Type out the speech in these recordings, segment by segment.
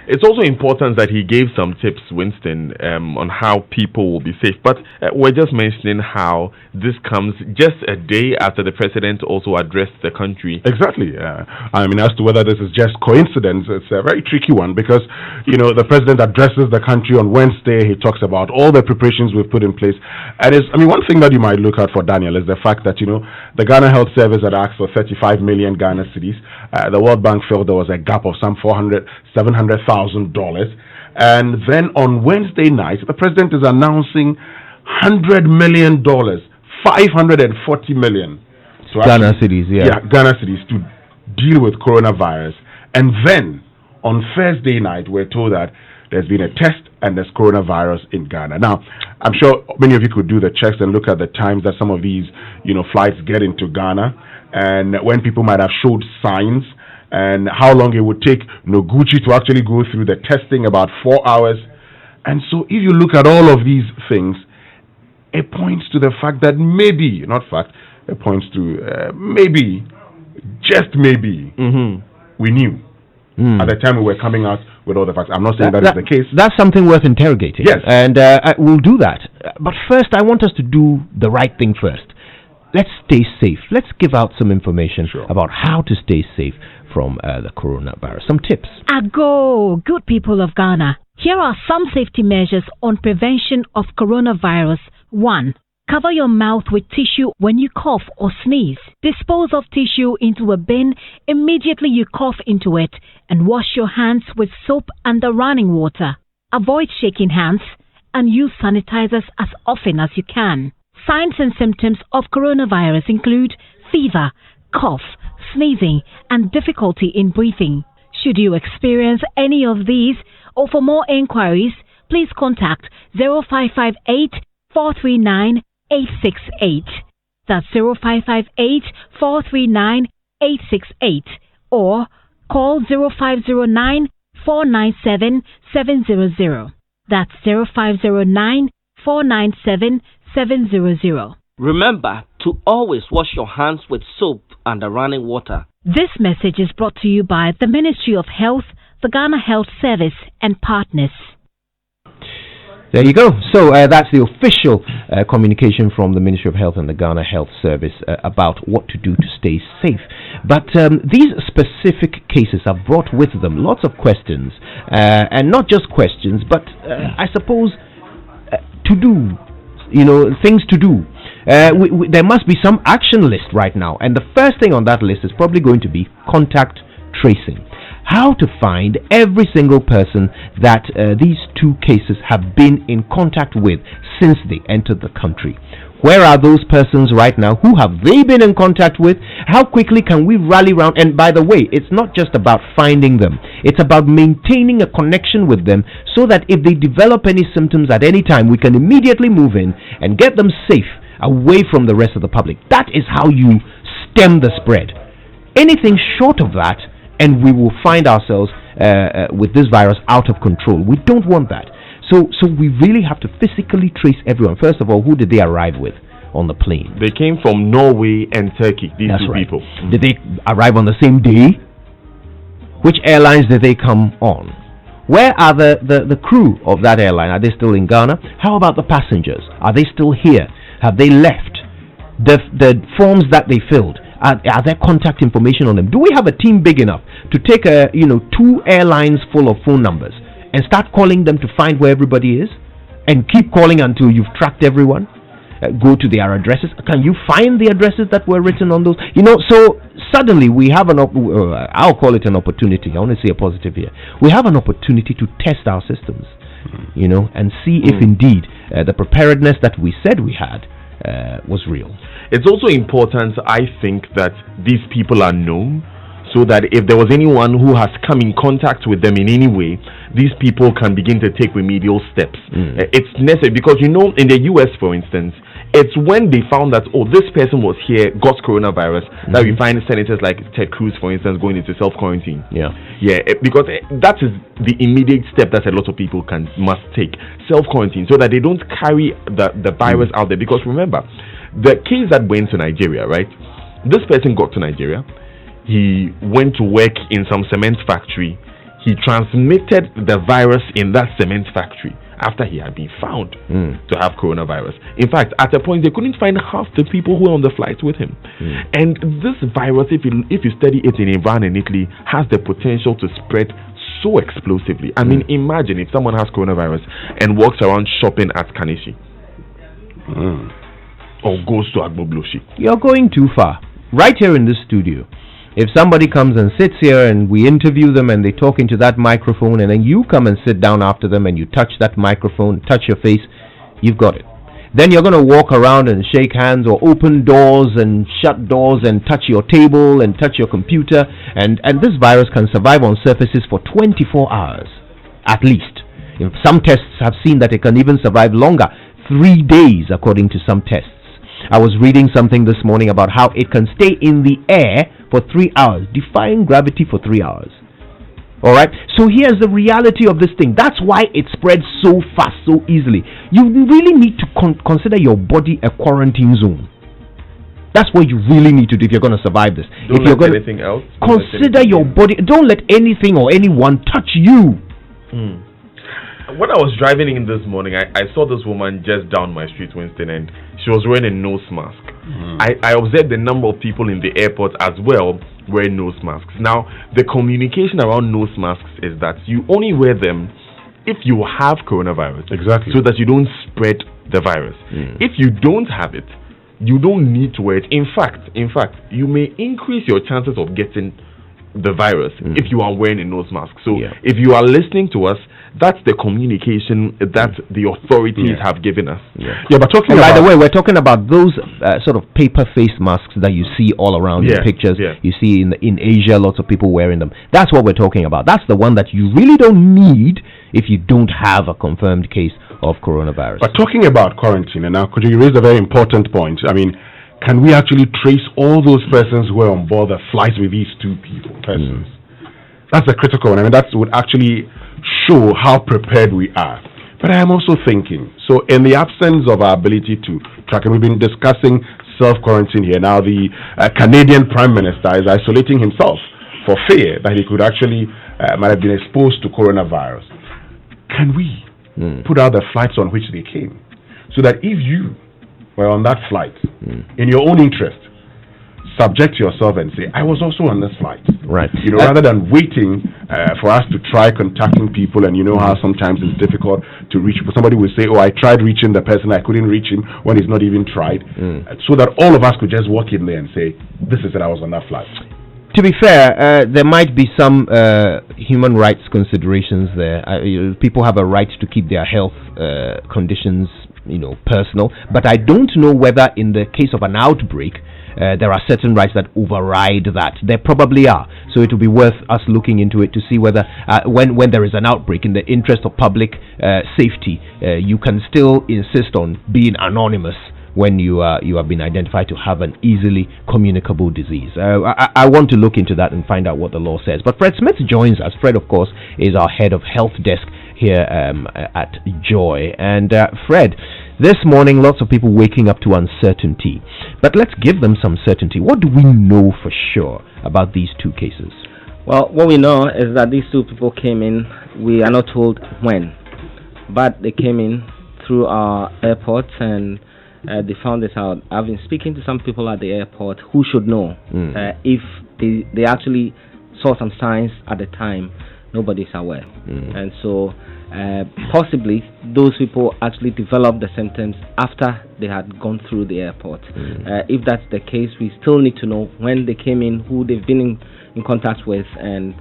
It's also important that he gave some tips, Winston, on how people will be safe. But we're just mentioning how this comes just a day after the president also addressed the country. Exactly. I mean, as to whether this is just coincidence, it's a very tricky one because, the president addresses the country on Wednesday. He talks about all the preparations we've put in place. And one thing that you might look at for Daniel is the fact that, the Ghana Health Service had asked for 35 million Ghana cedis. The World Bank felt there was a gap of some $700,000. And then on Wednesday night, the president is announcing $100 million, $540 million. Ghana cedis, Ghana cedis to deal with coronavirus. And then on Thursday night, we're told that there's been a test and there's coronavirus in Ghana. Now, I'm sure many of you could do the checks and look at the times that some of these, flights get into Ghana and when people might have showed signs and how long it would take Noguchi to actually go through the testing, about 4 hours. And so if you look at all of these things, it points to the fact that maybe, not fact, it points to maybe, just maybe, we knew at the time we were coming out with all the facts. I'm not saying that is the case. That's something worth interrogating. Yes. And we'll do that. But first, I want us to do the right thing first. Let's stay safe. Let's give out some information about how to stay safe from the coronavirus. Some tips. Ago, good people of Ghana. Here are some safety measures on prevention of coronavirus. 1. Cover your mouth with tissue when you cough or sneeze. Dispose of tissue into a bin immediately you cough into it and wash your hands with soap and the running water. Avoid shaking hands and use sanitizers as often as you can. Signs and symptoms of coronavirus include fever, cough, sneezing, and difficulty in breathing. Should you experience any of these, or for more inquiries, please contact 0558 439 868. That's 0558 439 868 or call 0509 497 700. That's 0509 497 700. Remember to always wash your hands with soap and the running water. This message is brought to you by the Ministry of Health, the Ghana Health Service, and partners. There you go. So that's the official communication from the Ministry of Health and the Ghana Health Service about what to do to stay safe. But these specific cases have brought with them lots of questions, and not just questions, but I suppose to do, things to do. There must be some action list right now, and the first thing on that list is probably going to be contact tracing. How to find every single person that these two cases have been in contact with since they entered the country. Where are those persons right now? Who have they been in contact with? How quickly can we rally around? And by the way, it's not just about finding them. It's about maintaining a connection with them so that if they develop any symptoms at any time, we can immediately move in and get them safe away from the rest of the public. That is how you stem the spread. Anything short of that, and we will find ourselves with this virus out of control. We don't want that. So we really have to physically trace everyone. First of all, who did they arrive with on the plane? They came from Norway and Turkey, these That's two right. people. Did they arrive on the same day? Which airlines did they come on? Where are the crew of that airline? Are they still in Ghana? How about the passengers? Are they still here? Have they left? The forms that they filled, are there contact information on them? Do we have a team big enough to take 2 airlines full of phone numbers and start calling them to find where everybody is, and keep calling until you've tracked everyone? Go to their addresses. Can you find the addresses that were written on those? So suddenly we have I'll call it an opportunity. I want to say a positive here. We have an opportunity to test our systems, and see if indeed the preparedness that we said we had was real. It's also important, I think, that these people are known, so that if there was anyone who has come in contact with them in any way, these people can begin to take remedial steps. It's necessary because, in the US, for instance, it's when they found that, this person was here, got coronavirus, that we find senators like Ted Cruz, for instance, going into self-quarantine. Because that is the immediate step that a lot of people must take, self-quarantine, so that they don't carry the virus out there. Because remember, the case that went to Nigeria, right? This person got to Nigeria. He went to work in some cement factory. he transmitted the virus in that cement factory after he had been found to have coronavirus. In fact, at a point they couldn't find half the people who were on the flight with him. And this virus, if you study it in Iran and Italy, has the potential to spread so explosively. I mean, imagine if someone has coronavirus and walks around shopping at Kanishi or goes to Agbobloshi. You're going too far. Right here in this studio, if somebody comes and sits here and we interview them and they talk into that microphone, and then you come and sit down after them and you touch that microphone, touch your face, you've got it. Then you're going to walk around and shake hands or open doors and shut doors and touch your table and touch your computer, and this virus can survive on surfaces for 24 hours at least. Some tests have seen that it can even survive longer, 3 days according to some tests. I was reading something this morning about how it can stay in the air for 3 hours, defying gravity for 3 hours. Alright, so here's the reality of this thing. That's why it spreads so fast, so easily. You really need to consider your body a quarantine zone. That's what you really need to do if you're going to survive this. Don't let anything else. Consider your body. Don't let anything or anyone touch you. When I was driving in this morning, I saw this woman just down my street, Winston, and she was wearing a nose mask. I observed the number of people in the airport as well wearing nose masks. Now, the communication around nose masks is that you only wear them if you have coronavirus. Exactly. So that you don't spread the virus. If you don't have it, you don't need to wear it. In fact, you may increase your chances of getting the virus if you are wearing a nose mask. So if you are listening to us, that's the communication that the authorities have given us. But talking by the way, we're talking about those sort of paper face masks that you see all around in pictures. You see in Asia, lots of people wearing them. That's what we're talking about. That's the one that you really don't need if you don't have a confirmed case of coronavirus. But talking about quarantine, and now could you raise a very important point? I mean, can we actually trace all those persons who were on board the flights with these two persons? That's the critical one. I mean, that would actually show how prepared we are. But I am also thinking, so in the absence of our ability to track, and we've been discussing self-quarantine here, now the Canadian Prime Minister is isolating himself for fear that he could actually might have been exposed to coronavirus. Can we put out the flights on which they came, so that if you were on that flight, in your own interest, subject yourself and say, I was also on this flight. Right. Rather than waiting for us to try contacting people, and you know how sometimes it's difficult to reach people. Somebody will say, I tried reaching the person, I couldn't reach him when he's not even tried. So that all of us could just walk in there and say, this is it, I was on that flight. To be fair, there might be some human rights considerations there. People have a right to keep their health conditions, personal. But I don't know whether in the case of an outbreak, there are certain rights that override that. There probably are. So it will be worth us looking into it to see whether when there is an outbreak, in the interest of public safety, you can still insist on being anonymous when you have been identified to have an easily communicable disease. I want to look into that and find out what the law says. But Fred Smith joins us. Fred, of course, is our head of health desk here at Joy. And Fred, this morning, lots of people waking up to uncertainty. But let's give them some certainty. What do we know for sure about these two cases? Well, what we know is that these two people came in. We are not told when, but they came in through our airport, and they found this out. I've been speaking to some people at the airport who should know if they actually saw some signs at the time. Nobody's aware. And so possibly those people actually developed the symptoms after they had gone through the airport. If that's the case, we still need to know when they came in, who they've been in contact with, and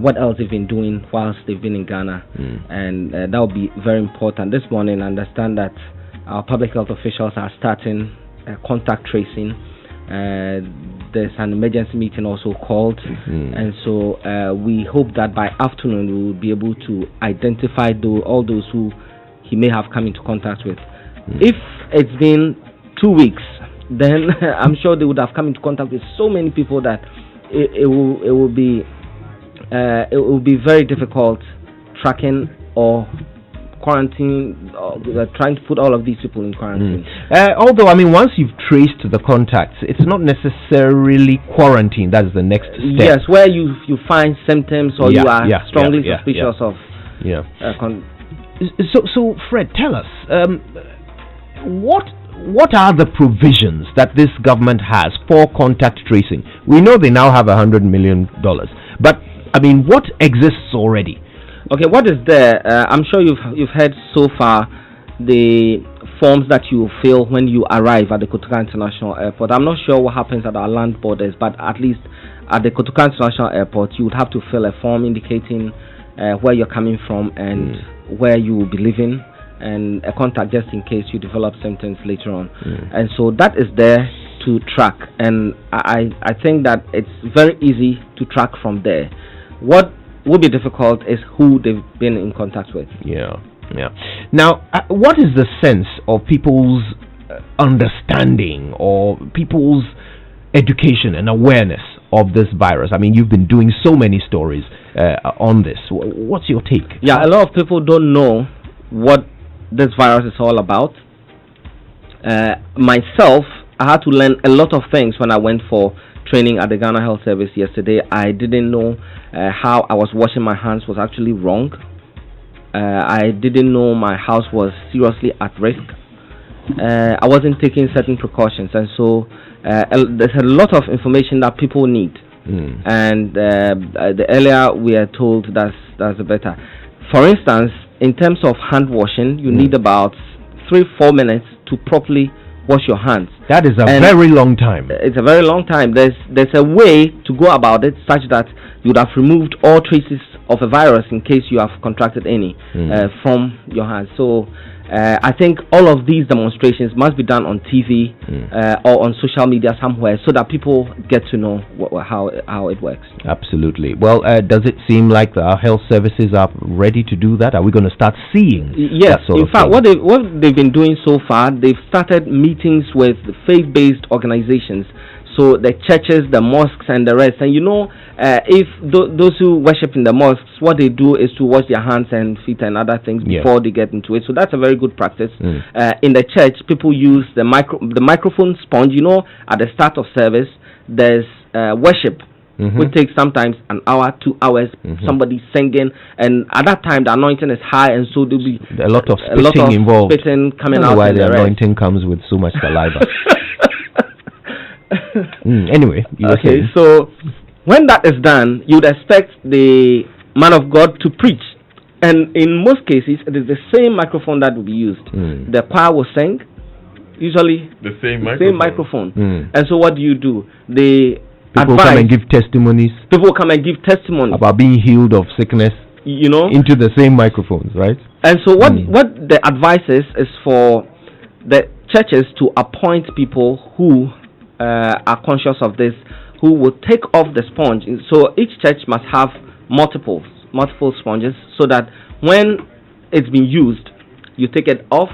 what else they've been doing whilst they've been in Ghana. And that will be very important. This morning, I understand that our public health officials are starting contact tracing. There's an emergency meeting also called, and so we hope that by afternoon we will be able to identify all those who he may have come into contact with. If it's been 2 weeks, then I'm sure they would have come into contact with so many people that it will be very difficult tracking or quarantine, trying to put all of these people in quarantine. Although, I mean, once you've traced the contacts, it's not necessarily quarantine. That's the next step. Yes, where you find symptoms or you are strongly suspicious of. So, Fred, tell us, what are the provisions that this government has for contact tracing? We know they now have $100 million, but I mean, what exists already? Okay, what is there? I'm sure you've heard so far the forms that you fill when you arrive at the Kotoka International Airport. I'm not sure what happens at our land borders, but at least at the Kotoka International Airport, you would have to fill a form indicating where you're coming from and where you will be living, and a contact just in case you develop symptoms later on. And so that is there to track, and I think that it's very easy to track from there. What would be difficult is who they've been in contact with. Now, what is the sense of people's understanding or people's education and awareness of this virus? I mean, you've been doing so many stories on this. What's your take? A lot of people don't know what this virus is all about. Myself, I had to learn a lot of things when I went for training at the Ghana Health Service yesterday. I didn't know how I was washing my hands was actually wrong. I didn't know my house was seriously at risk. I wasn't taking certain precautions, and so there's a lot of information that people need. And the earlier we are told, that's the better. For instance, in terms of hand washing, you need about 3-4 minutes to properly wash your hands. That is a very long time. It's a very long time. There's a way to go about it such that you would have removed all traces of a virus in case you have contracted any from your hands. So I think all of these demonstrations must be done on TV or on social media somewhere so that people get to know how it works. Absolutely. Well, does it seem like our health services are ready to do that? Are we going to start seeing? Yes. In fact, what they've been doing so far, they've started meetings with faith-based organizations. So the churches, the mosques, and the rest. And if those who worship in the mosques, what they do is to wash their hands and feet and other things before they get into it. So that's a very good practice. In the church, people use the microphone sponge. At the start of service, there's worship, which takes sometimes an hour, 2 hours. Somebody singing, and at that time the anointing is high, and so there'll be a lot of spitting involved. Spitting coming out. Why the anointing comes with so much saliva. Anyway, so when that is done, you'd expect the man of God to preach, and in most cases it is the same microphone that will be used. The choir will sing, usually the same microphone. And so what do? People come and give testimonies. People come and give testimony about being healed of sickness, into the same microphones, right? And so what the advice is for the churches to appoint people who are conscious of this, who will take off the sponge. So each church must have multiple sponges, so that when it's been used, you take it off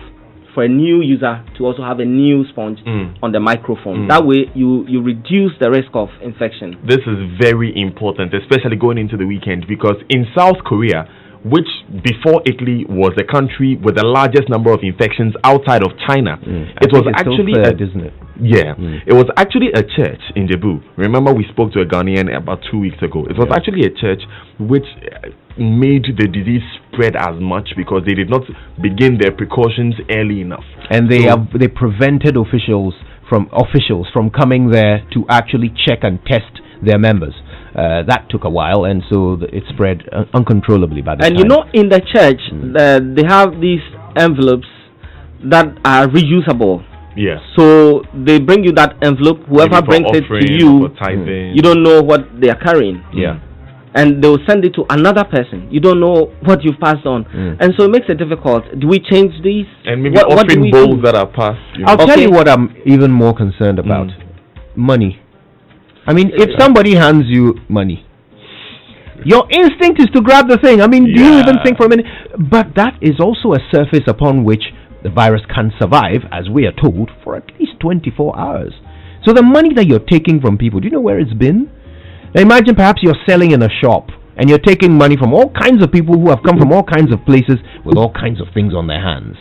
for a new user to also have a new sponge on the microphone. That way you reduce the risk of infection. This is very important, especially going into the weekend, because in South Korea, which before Italy was the country with the largest number of infections outside of China, it was actually isn't it? It was actually a church in Jebu. Remember, we spoke to a Ghanaian about 2 weeks ago. It was actually a church which made the disease spread as much because they did not begin their precautions early enough, and they prevented officials from coming there to actually check and test their members. That took a while, and so it spread uncontrollably by the time. And in the church, they have these envelopes that are reusable. Yes. So they bring you that envelope. Whoever brings it to you, you don't know what they are carrying. Yeah. And they will send it to another person. You don't know what you've passed on. And so it makes it difficult. Do we change these? And maybe offering bowls that are passed. I'll tell you what I'm even more concerned about. Money. I mean, if somebody hands you money, your instinct is to grab the thing. I mean, do you even think for a minute? But that is also a surface upon which the virus can survive, as we are told, for at least 24 hours. So the money that you're taking from people, do you know where it's been? Now imagine perhaps you're selling in a shop And you're taking money from all kinds of people who have come from all kinds of places with all kinds of things on their hands.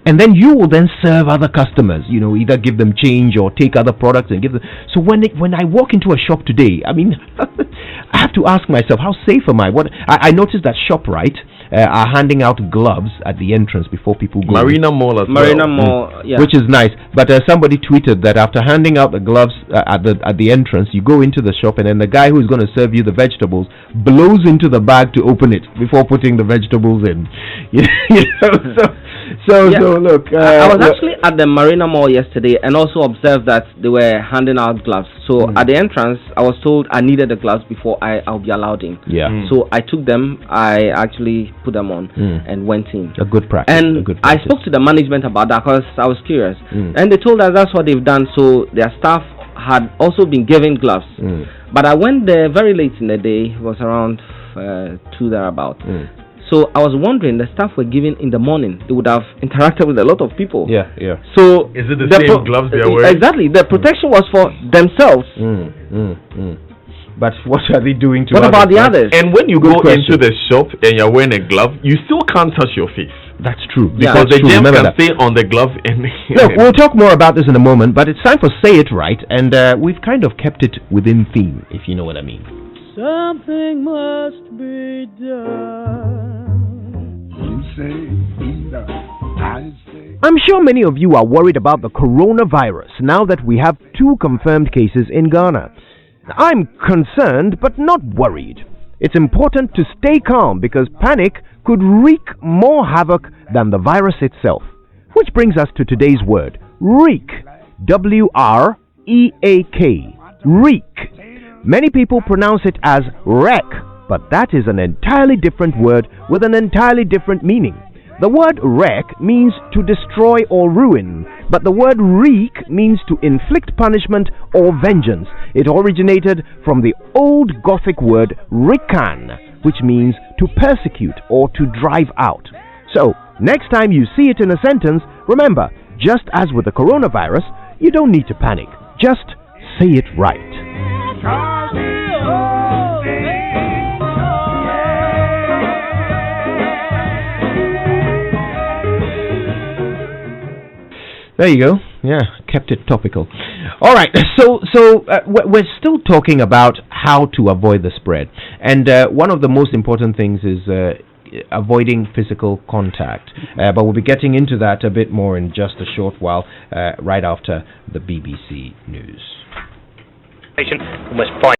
And then you will then serve other customers, either give them change or take other products and give them. So when I walk into a shop today, I mean, I have to ask myself, how safe am I? I noticed that ShopRite are handing out gloves at the entrance before people go. Marina Mall as Marina well. Mall, yeah. Which is nice. But somebody tweeted that after handing out the gloves at the entrance, you go into the shop and then the guy who is going to serve you the vegetables blows into the bag to open it before putting the vegetables in. So look. I was actually at the Marina Mall yesterday and also observed that they were handing out gloves. So at the entrance, I was told I needed the gloves before I'll be allowed in. Yeah. So I took them. I actually put them on and went in. A good practice. And I spoke to the management about that because I was curious. And they told us that's what they've done. So their staff had also been given gloves. But I went there very late in the day. It was around 2 thereabout. So I was wondering, the staff were given in the morning. They would have interacted with a lot of people. Yeah. So is it the same gloves they are wearing? Exactly. The protection was for themselves. But what are they doing to What about the others? And when you go into the shop and you're wearing a glove, you still can't touch your face. That's true. Because the germs can stay on the glove. Look, we'll talk more about this in a moment, but it's time for Say It Right, and we've kind of kept it within theme, if you know what I mean. Something must be done. You say enough, I say. I'm sure many of you are worried about the coronavirus now that we have 2 confirmed cases in Ghana. I'm concerned but not worried. It's important to stay calm because panic could wreak more havoc than the virus itself. Which brings us to today's word, wreak. W-R-E-A-K. Wreak. Many people pronounce it as wreck, but that is an entirely different word with an entirely different meaning. The word wreck means to destroy or ruin, but the word wreak means to inflict punishment or vengeance. It originated from the old Gothic word rican, which means to persecute or to drive out. So, next time you see it in a sentence, remember, just as with the coronavirus, you don't need to panic. Just say it right. There you go. Yeah, kept it topical. All right, so we're still talking about how to avoid the spread. And one of the most important things is avoiding physical contact. But we'll be getting into that a bit more in just a short while, right after the BBC News. Almost 5